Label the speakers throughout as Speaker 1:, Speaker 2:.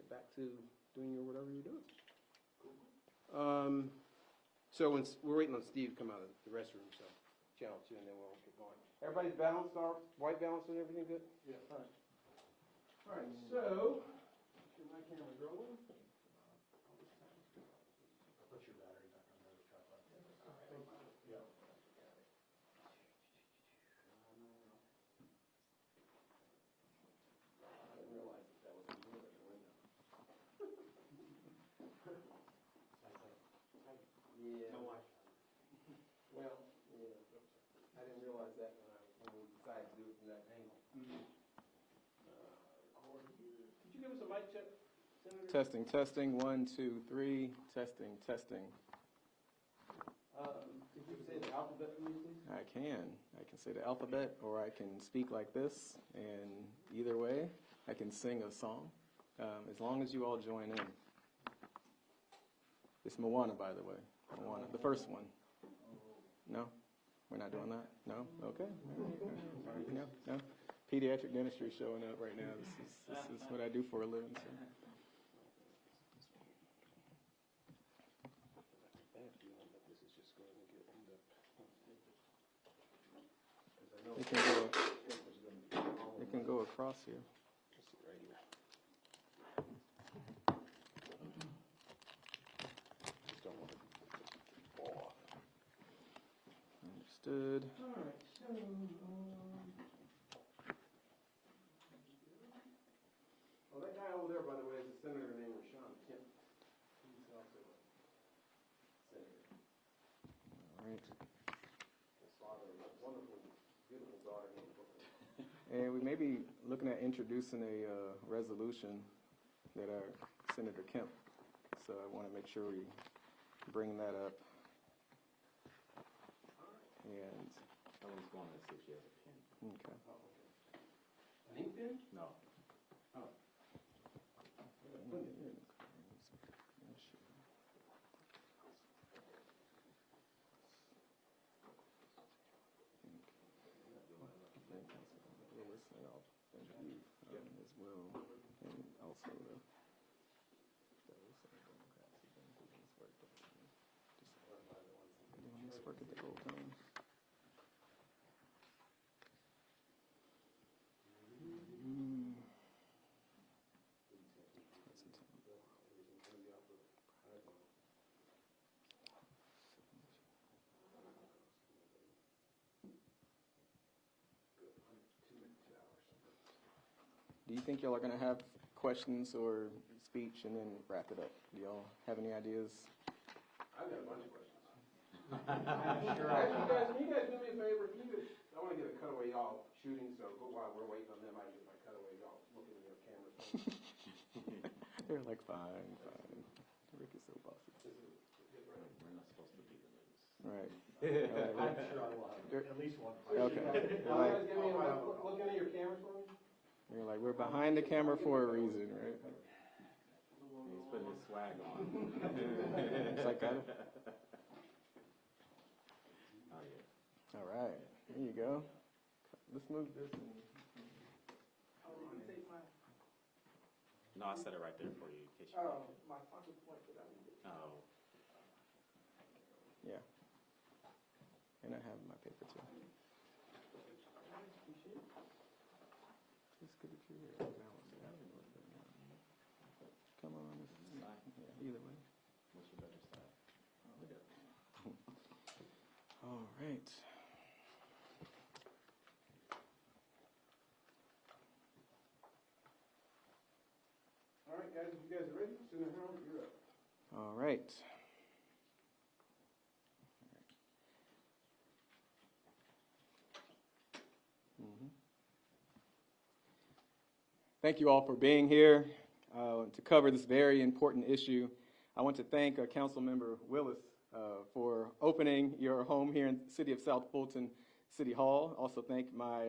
Speaker 1: back to doing your whatever you're doing. So we're waiting on Steve to come out of the restroom, so channel 2, and then we'll get going. Everybody's balanced, our white balance and everything good? Yeah. All right. All right, so, my camera's rolling.
Speaker 2: Put your battery back on the tripod. Yeah.
Speaker 1: I didn't realize that was a window. Yeah.
Speaker 2: Don't watch.
Speaker 1: Well, yeah. I didn't realize that when we decided to do it from that angle. Record here. Could you give us a mic check, Senator?
Speaker 3: Testing, testing, 1, 2, 3, testing, testing.
Speaker 1: Could you say the alphabet for me, please?
Speaker 3: I can say the alphabet, or I can speak like this, and either way, I can sing a song, as long as you all join in. It's Moana, by the way. Moana, the first one. No? We're not doing that? No? Okay. No? Pediatric dentistry showing up right now. This is what I do for a living. So. It can go across here.
Speaker 1: Right here. Just don't want it to fall off.
Speaker 3: Understood.
Speaker 1: All right, so well, that guy over there, by the way, is a senator named Rashawn Kemp. He's also a senator.
Speaker 3: All right.
Speaker 1: His father, a wonderful, beautiful daughter named Brooklyn.
Speaker 3: And we may be looking at introducing a resolution that our Senator Kemp, so I want to make sure we bring that up. And
Speaker 2: Helen's going to see if she has a pen.
Speaker 3: okay.
Speaker 1: Oh, okay. An ink pen?
Speaker 2: No.
Speaker 1: Oh.
Speaker 3: Willis, and I'll thank you as well, and also those Democrats have been doing this work. Doing this work at the whole time. Do you think y'all are going to have questions or speech and then wrap it up? Do y'all have any ideas?
Speaker 1: I've got a bunch of questions. Sure. Can you guys do me a favor? I want to get a cutaway y'all shooting, so while we're waiting on them, I get my cutaway y'all looking at your cameras.
Speaker 3: They're like, fine. Rick is so bossy.
Speaker 2: We're not supposed to be the news.
Speaker 3: Right.
Speaker 2: I'm sure I will have at least one.
Speaker 3: Okay.
Speaker 1: Looking at your cameras for me?
Speaker 3: You're like, we're behind the camera for a reason, right?
Speaker 2: He's putting his swag on.
Speaker 3: It's like that.
Speaker 2: Oh, yeah.
Speaker 3: All right. There you go. Let's move this.
Speaker 2: No, I set it right there for you in case you
Speaker 1: my focal point that I need.
Speaker 2: Oh.
Speaker 3: Yeah. And I have my paper too. Just get it through here. Balance it out a little bit more. Come on. Yeah, either way.
Speaker 2: What's your better side?
Speaker 3: All right.
Speaker 1: All right, guys, if you guys are ready, Senator Howard, you're up.
Speaker 3: All right. Thank you all for being here to cover this very important issue. I want to thank Councilmember Willis for opening your home here in the city of South Fulton City Hall. Also thank my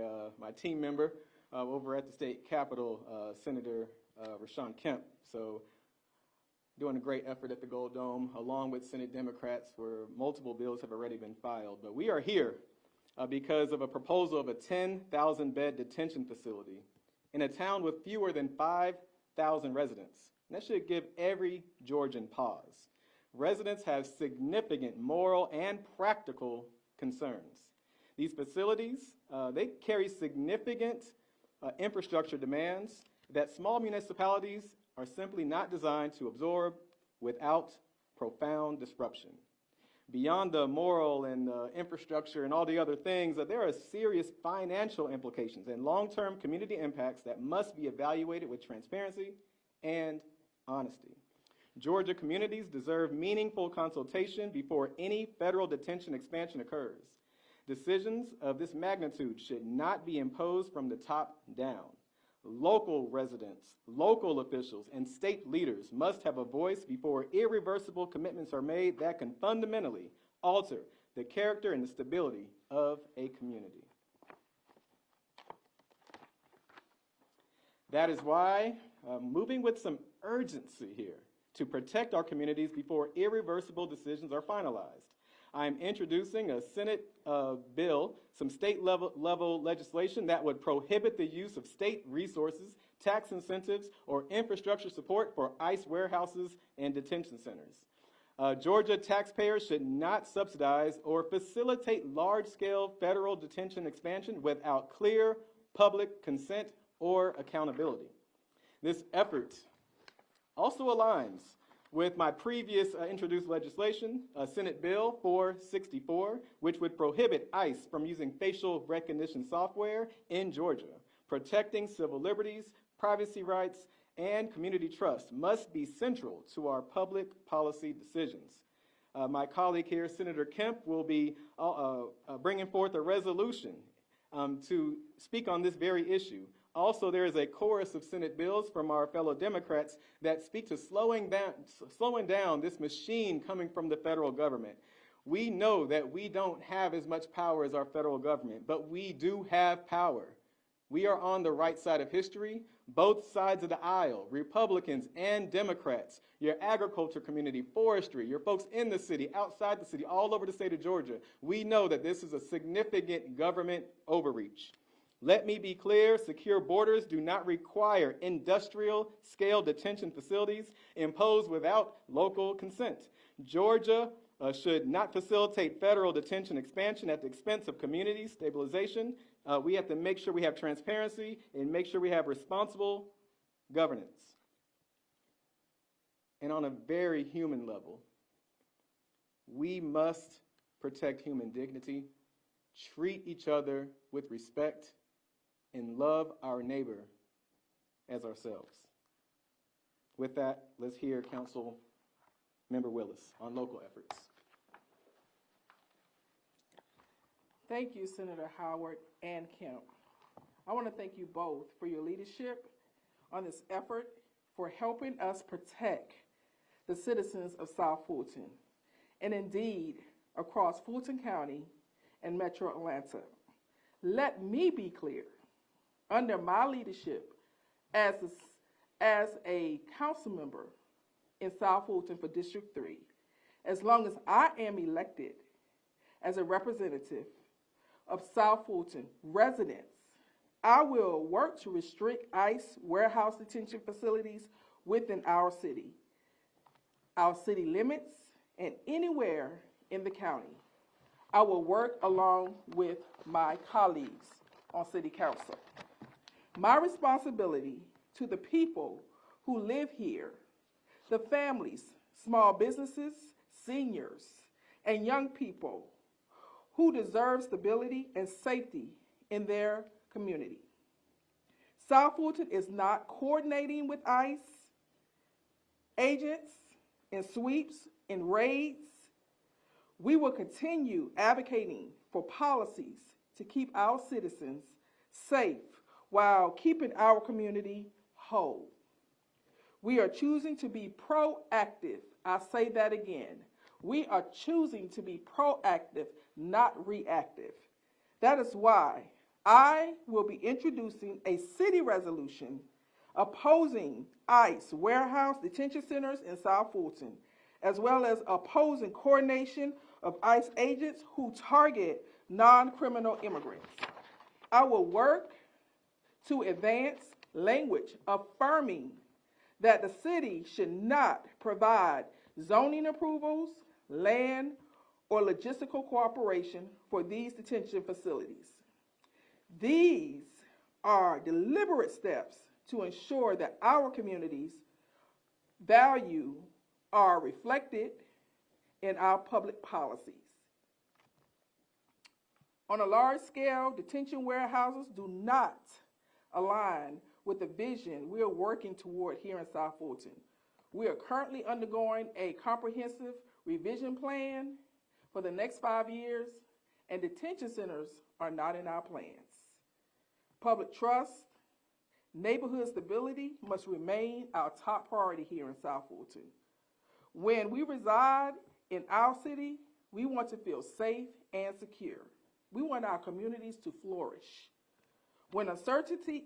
Speaker 3: team member over at the state capitol, Senator Rashawn Kemp. So doing a great effort at the Gold Dome, along with Senate Democrats, where multiple bills have already been filed. But we are here because of a proposal of a 10,000-bed detention facility in a town with fewer than 5 1,000 residents. And that should give every Georgian pause. Residents have significant moral and practical concerns. These facilities, they carry significant infrastructure demands that small municipalities are simply not designed to absorb without profound disruption. Beyond the moral and infrastructure and all the other things, there are serious financial implications and long-term community impacts that must be evaluated with transparency and honesty. Georgia communities deserve meaningful consultation before any federal detention expansion occurs. Decisions of this magnitude should not be imposed from the top down. Local residents, local officials, and state leaders must have a voice before irreversible commitments are made that can fundamentally alter the character and the stability of a community. That is why moving with some urgency here to protect our communities before irreversible decisions are finalized. I'm introducing a Senate bill, some state level legislation that would prohibit the use of state resources, tax incentives, or infrastructure support for ICE warehouses and detention centers. Georgia taxpayers should not subsidize or facilitate large-scale federal detention expansion without clear public consent or accountability. This effort also aligns with my previous introduced legislation, Senate Bill 464, which would prohibit ICE from using facial recognition software in Georgia. Protecting civil liberties, privacy rights, and community trust must be central to our public policy decisions. My colleague here, Senator Kemp, will be bringing forth a resolution to speak on this very issue. Also, there is a chorus of Senate bills from our fellow Democrats that speak to slowing down this machine coming from the federal government. We know that we don't have as much power as our federal government, but we do have power. We are on the right side of history, both sides of the aisle, Republicans and Democrats, your agriculture community, forestry, your folks in the city, outside the city, all over the state of Georgia. We know that this is a significant government overreach. Let me be clear, secure borders do not require industrial-scale detention facilities imposed without local consent. Georgia should not facilitate federal detention expansion at the expense of community stabilization. We have to make sure we have transparency and make sure we have responsible governance. And on a very human level, we must protect human dignity, treat each other with respect, and love our neighbor as ourselves. With that, let's hear Councilmember Willis on local efforts.
Speaker 4: Thank you, Senator Howard and Kemp. I want to thank you both for your leadership on this effort for helping us protect the citizens of South Fulton, and indeed across Fulton County and Metro Atlanta. Let me be clear. Under my leadership as a council member in South Fulton for District 3, as long as I am elected as a representative of South Fulton residents, I will work to restrict ICE warehouse detention facilities within our city limits, and anywhere in the county. I will work along with my colleagues on City Council. My responsibility to the people who live here, the families, small businesses, seniors, and young people who deserve stability and safety in their community. South Fulton is not coordinating with ICE agents in sweeps and raids. We will continue advocating for policies to keep our citizens safe while keeping our community whole. We are choosing to be proactive. I say that again. We are choosing to be proactive, not reactive. That is why I will be introducing a city resolution opposing ICE warehouse detention centers in South Fulton, as well as opposing coordination of ICE agents who target non-criminal immigrants. I will work to advance language affirming that the city should not provide zoning approvals, land, or logistical cooperation for these detention facilities. These are deliberate steps to ensure that our community's values are reflected in our public policies. On a large scale, detention warehouses do not align with the vision we are working toward here in South Fulton. We are currently undergoing a comprehensive revision plan for the next 5 years, and detention centers are not in our plans. Public trust, neighborhood stability must remain our top priority here in South Fulton. When we reside in our city, we want to feel safe and secure. We want our communities to flourish. When uncertainty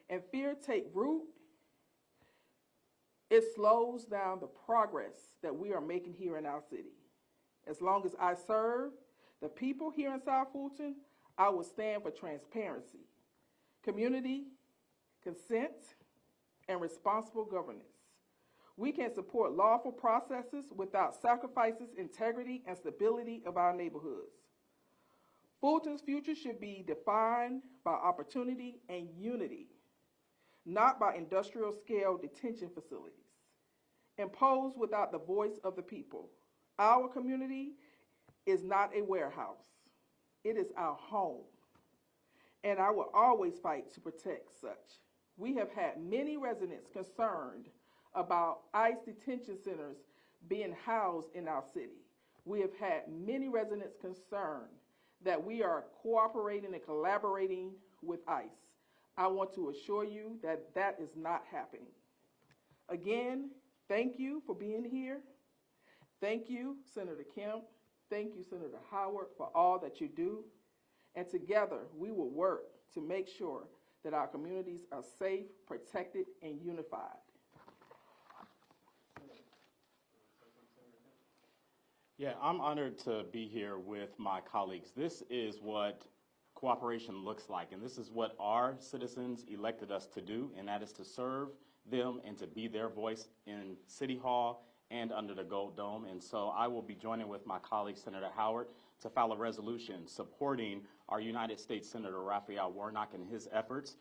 Speaker 4: and fear take root, it slows down the progress that we are making here in our city. As long as I serve the people here in South Fulton, I will stand for transparency, community, consent, and responsible governance. We can support lawful processes without sacrificing integrity and stability of our neighborhoods. Fulton's future should be defined by opportunity and unity, not by industrial-scale detention facilities, imposed without the voice of the people. Our community is not a warehouse. It is our home, and I will always fight to protect such. We have had many residents concerned about ICE detention centers being housed in our city. We have had many residents concerned that we are cooperating and collaborating with ICE. I want to assure you that that is not happening. Again, thank you for being here. Thank you, Senator Kemp. Thank you, Senator Howard, for all that you do. And together, we will work to make sure that our communities are safe, protected, and unified.
Speaker 2: Yeah, I'm honored to be here with my colleagues. This is what cooperation looks like, and this is what our citizens elected us to do, and that is to serve them and to be their voice in City Hall and under the Gold Dome. And so I will be joining with my colleague, Senator Howard, to file a resolution supporting our United States Senator Raphael Warnock in his efforts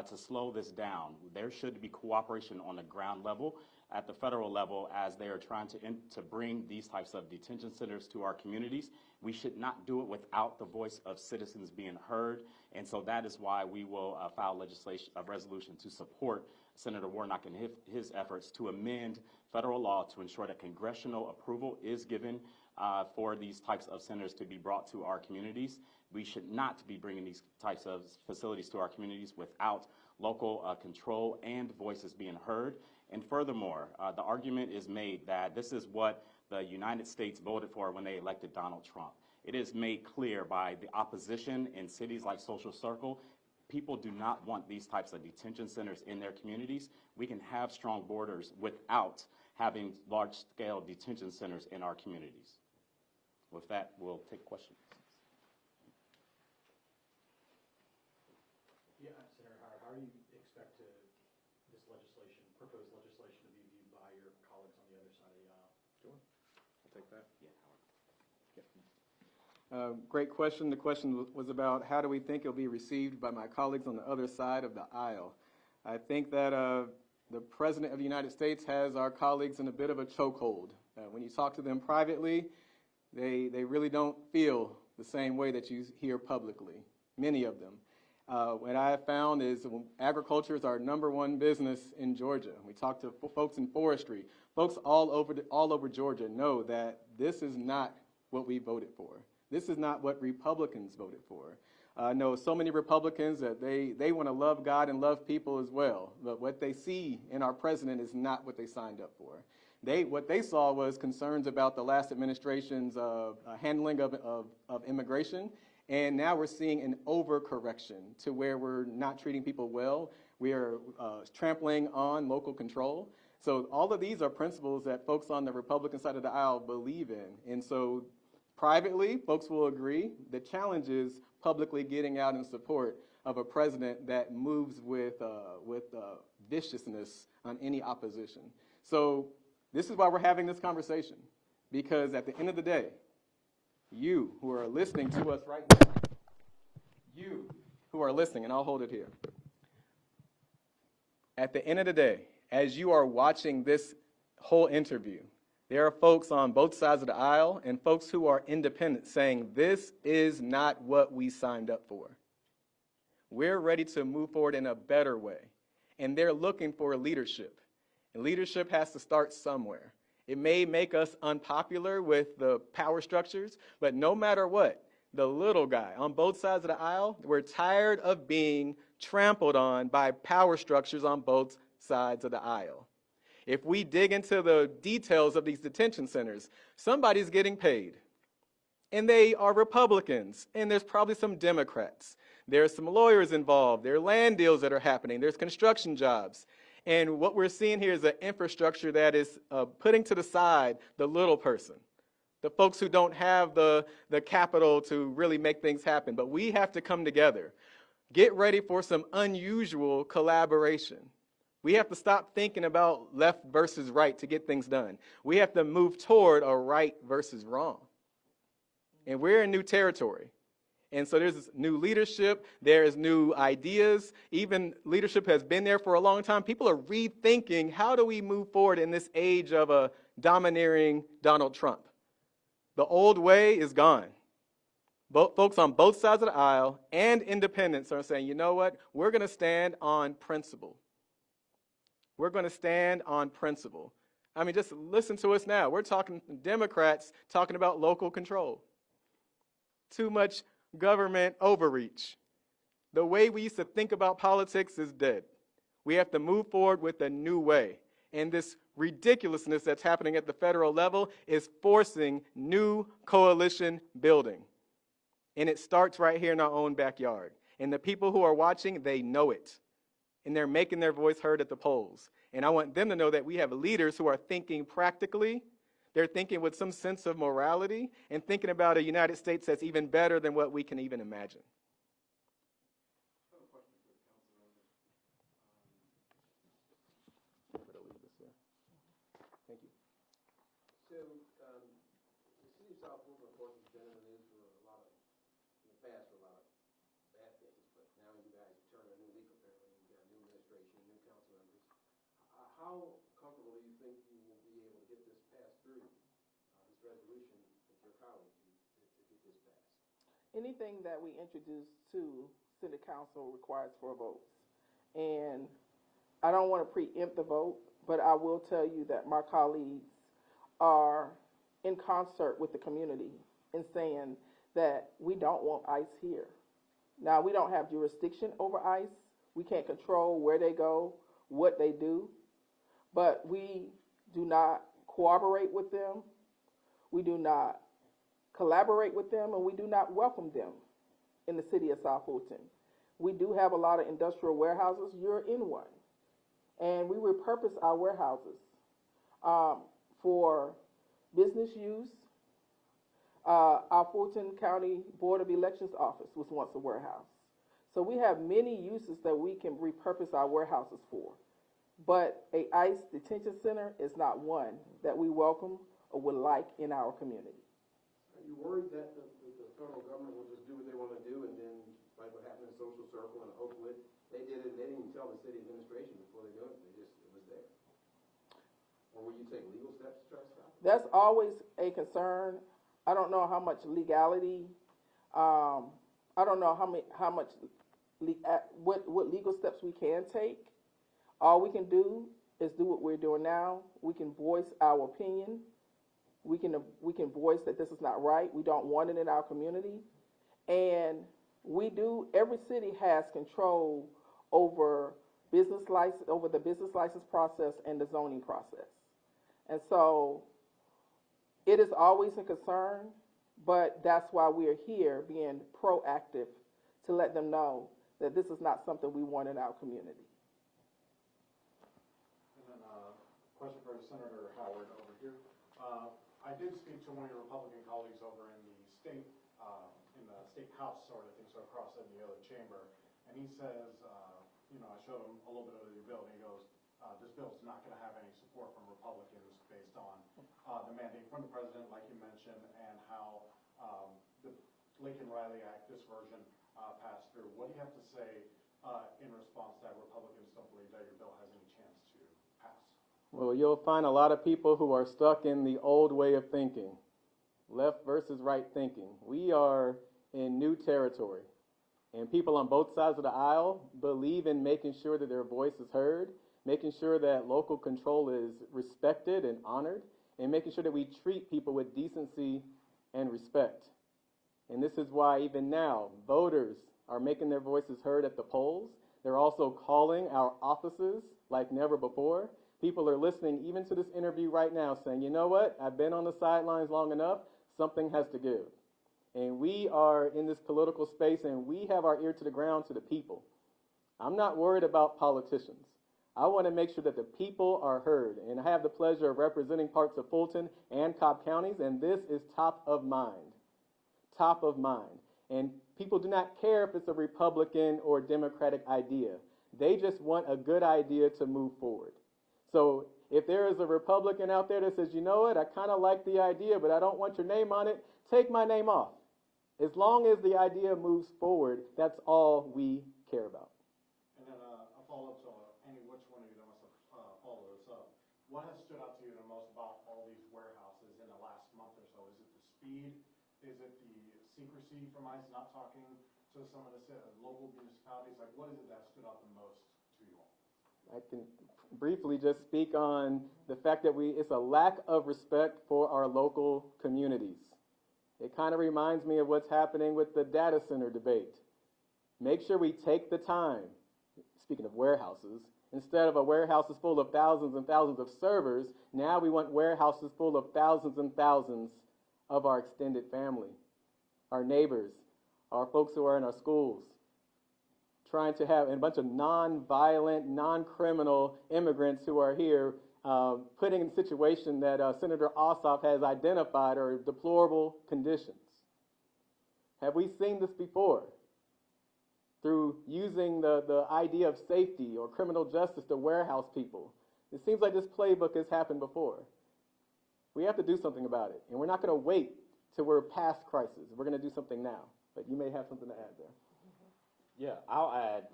Speaker 2: to slow this down. There should be cooperation on the ground level, at the federal level, as they are trying to bring these types of detention centers to our communities. We should not do it without the voice of citizens being heard, and so that is why we will file a resolution to support Senator Warnock in his efforts to amend federal law to ensure that congressional approval is given for these types of centers to be brought to our communities. We should not be bringing these types of facilities to our communities without local control and voices being heard. And furthermore, the argument is made that this is what the United States voted for when they elected Donald Trump. It is made clear by the opposition in cities like Social Circle. People do not want these types of detention centers in their communities. We can have strong borders without having large-scale detention centers in our communities. With that, we'll take questions.
Speaker 5: Yeah, Senator Howard, how do you expect this proposed legislation to be viewed by your colleagues on the other side of the aisle?
Speaker 3: Sure. I'll take that.
Speaker 2: Yeah, Howard.
Speaker 3: Great question. The question was about how do we think it'll be received by my colleagues on the other side of the aisle. I think that the President of the United States has our colleagues in a bit of a chokehold. When you talk to them privately, they really don't feel the same way that you hear publicly, many of them. What I have found is agriculture is our #1 business in Georgia. We talk to folks in forestry. Folks all over Georgia know that this is not what we voted for. This is not what Republicans voted for. I know so many Republicans that they want to love God and love people as well, but what they see in our president is not what they signed up for. What they saw was concerns about the last administration's handling of immigration, and now we're seeing an overcorrection to where we're not treating people well. We are trampling on local control. So all of these are principles that folks on the Republican side of the aisle believe in. And so privately, folks will agree. The challenge is publicly getting out in support of a president that moves with viciousness on any opposition. So this is why we're having this conversation, because at the end of the day, you who are listening to us right now, you who are listening, and I'll hold it here. At the end of the day, as you are watching this whole interview, there are folks on both sides of the aisle and folks who are independent saying this is not what we signed up for. We're ready to move forward in a better way, and they're looking for leadership. And leadership has to start somewhere. It may make us unpopular with the power structures, but no matter what, the little guy on both sides of the aisle, we're tired of being trampled on by power structures on both sides of the aisle. If we dig into the details of these detention centers, somebody's getting paid. And they are Republicans, and there's probably some Democrats. There's some lawyers involved. There are land deals that are happening. There's construction jobs. And what we're seeing here is an infrastructure that is putting to the side the little person, the folks who don't have the capital to really make things happen. But we have to come together. Get ready for some unusual collaboration. We have to stop thinking about left versus right to get things done. We have to move toward a right versus wrong. And we're in new territory. And so there's new leadership, there is new ideas. Even leadership has been there for a long time. People are rethinking, how do we move forward in this age of a domineering Donald Trump? The old way is gone. Folks on both sides of the aisle and independents are saying, you know what, we're going to stand on principle. We're going to stand on principle. I mean, just listen to us now. We're talking Democrats talking about local control. Too much government overreach. The way we used to think about politics is dead. We have to move forward with a new way. And this ridiculousness that's happening at the federal level is forcing new coalition building. And it starts right here in our own backyard. And the people who are watching, they know it. And they're making their voice heard at the polls. And I want them to know that we have leaders who are thinking practically. They're thinking with some sense of morality and thinking about a United States that's even better than what we can even imagine. Thank you.
Speaker 1: So, the city of South Fulton, of course, has been in the news for a lot of, in the past, for a lot of bad things, but now you guys have turned a new leaf, apparently. You've got a new administration, new council members. How comfortable do you think you will be able to get this passed through, this resolution with your colleagues to get this passed?
Speaker 4: Anything that we introduce to city council requires 4 votes. And I don't want to preempt the vote, but I will tell you that my colleagues are in concert with the community in saying that we don't want ICE here. Now, we don't have jurisdiction over ICE. We can't control where they go, what they do, but we do not cooperate with them. We do not collaborate with them, and we do not welcome them in the city of South Fulton. We do have a lot of industrial warehouses. You're in one. And we repurpose our warehouses for business use. Our Fulton County Board of Elections office was once a warehouse. So we have many uses that we can repurpose our warehouses for. But a ICE detention center is not one that we welcome or would like in our community.
Speaker 1: Are you worried that the federal government will just do what they want to do, and then, like what happened in Social Circle and Oakwood, they did it, they didn't even tell the city administration before they do it, it was there? Or will you take legal steps to try to stop it?
Speaker 4: That's always a concern. I don't know how much legality, I don't know what legal steps we can take. All we can do is do what we're doing now. We can voice our opinion. We can voice that this is not right. We don't want it in our community. And every city has control over the business license process and the zoning process. And so it is always a concern, but that's why we are here being proactive to let them know that this is not something we want in our community.
Speaker 5: And then question for Senator Howard over here. I did speak to one of your Republican colleagues over in the state House, sort of thing, so across in the other chamber, and he says, I showed him a little bit of your bill, and he goes, this bill's not going to have any support from Republicans based on the mandate from the president, like you mentioned, and how the Lincoln-Riley Act, this version, passed through. What do you have to say in response to that? Republicans don't believe that your bill has any chance to pass.
Speaker 3: Well, you'll find a lot of people who are stuck in the old way of thinking, left versus right thinking. We are in new territory, and people on both sides of the aisle believe in making sure that their voice is heard, making sure that local control is respected and honored, and making sure that we treat people with decency and respect. And this is why even now, voters are making their voices heard at the polls. They're also calling our offices like never before. People are listening even to this interview right now saying, you know what, I've been on the sidelines long enough, something has to give. And we are in this political space and we have our ear to the ground to the people. I'm not worried about politicians. I want to make sure that the people are heard. And I have the pleasure of representing parts of Fulton and Cobb counties, and this is top of mind. Top of mind. And people do not care if it's a Republican or Democratic idea. They just want a good idea to move forward. So if there is a Republican out there that says, you know what, I kind of like the idea, but I don't want your name on it, take my name off. As long as the idea moves forward, that's all we care about.
Speaker 5: And then a follow-up to any which one of you that wants to follow this up. What has stood out to you the most about all these warehouses in the last month or so? Is it the speed? Is it the secrecy from ICE not talking to some of the local municipalities? Like, what is it that stood out the most to you all?
Speaker 3: I can briefly just speak on the fact that it's a lack of respect for our local communities. It kind of reminds me of what's happening with the data center debate. Make sure we take the time, speaking of warehouses, instead of a warehouse is full of thousands and thousands of servers, now we want warehouses full of thousands and thousands of our extended family, our neighbors, our folks who are in our schools, trying to have a bunch of non-violent, non-criminal immigrants who are here putting in a situation that Senator Ossoff has identified are deplorable conditions. Have we seen this before? Through using the idea of safety or criminal justice to warehouse people. It seems like this playbook has happened before. We have to do something about it. And we're not going to wait till we're past crisis. We're going to do something now. But you may have something to add there.
Speaker 2: Yeah, I'll add,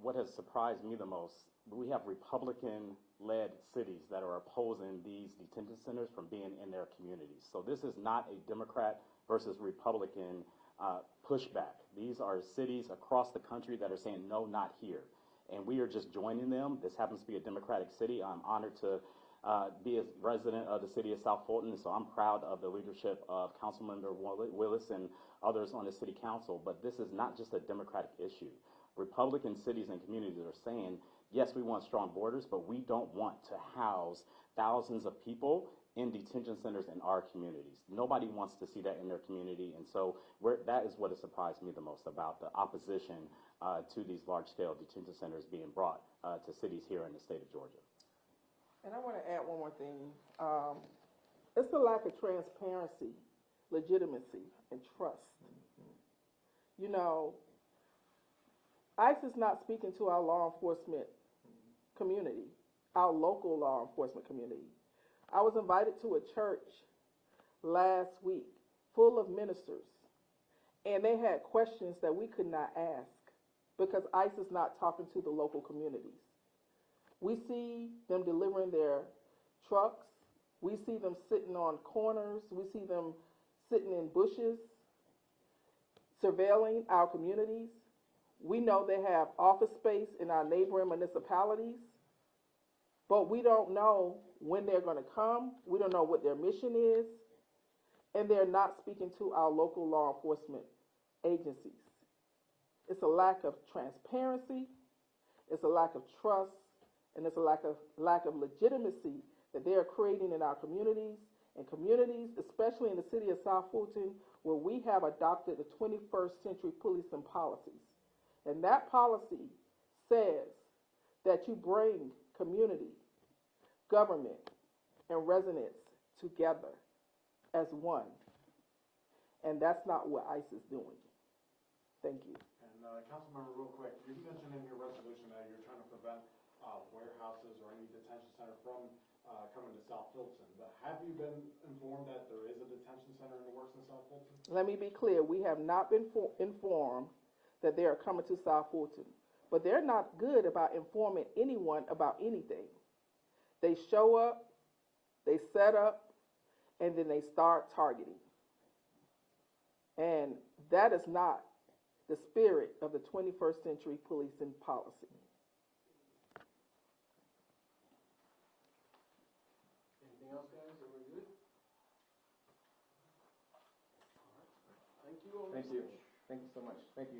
Speaker 2: what has surprised me the most, we have Republican-led cities that are opposing these detention centers from being in their communities. So this is not a Democrat versus Republican pushback. These are cities across the country that are saying, no, not here. And we are just joining them. This happens to be a Democratic city. I'm honored to be a resident of the city of South Fulton, so I'm proud of the leadership of Councilmember Willis and others on the city council. But this is not just a Democratic issue. Republican cities and communities are saying, yes, we want strong borders, but we don't want to house thousands of people in detention centers in our communities. Nobody wants to see that in their community, and so that is what has surprised me the most about the opposition to these large-scale detention centers being brought to cities here in the state of Georgia.
Speaker 4: And I want to add one more thing. It's the lack of transparency, legitimacy, and trust. ICE is not speaking to our law enforcement community, our local law enforcement community. I was invited to a church last week full of ministers, and they had questions that we could not ask because ICE is not talking to the local communities. We see them delivering their trucks. We see them sitting on corners. We see them sitting in bushes, surveilling our communities. We know they have office space in our neighboring municipalities, but we don't know when they're going to come. We don't know what their mission is, and they're not speaking to our local law enforcement agencies. It's a lack of transparency. It's a lack of trust. And it's a lack of legitimacy that they are creating in our communities, and communities, especially in the city of South Fulton, where we have adopted the 21st century policing policies. And that policy says that you bring community, government, and residents together as one. And that's not what ICE is doing. Thank you.
Speaker 5: And And Councilmember, real quick, you mentioned in your resolution that you're trying to prevent warehouses or any detention center from coming to South Fulton. But have you been informed that there is a detention center in the works in South Fulton?
Speaker 4: Let me be clear, we have not been informed that they are coming to South Fulton, but they're not good about informing anyone about anything. They show up, they set up, and then they start targeting. And that is not the spirit of the 21st century policing policy.
Speaker 1: Anything else, guys? Everybody good? All right. Thank you all.
Speaker 3: Thank you. Thank you so much. Thank you.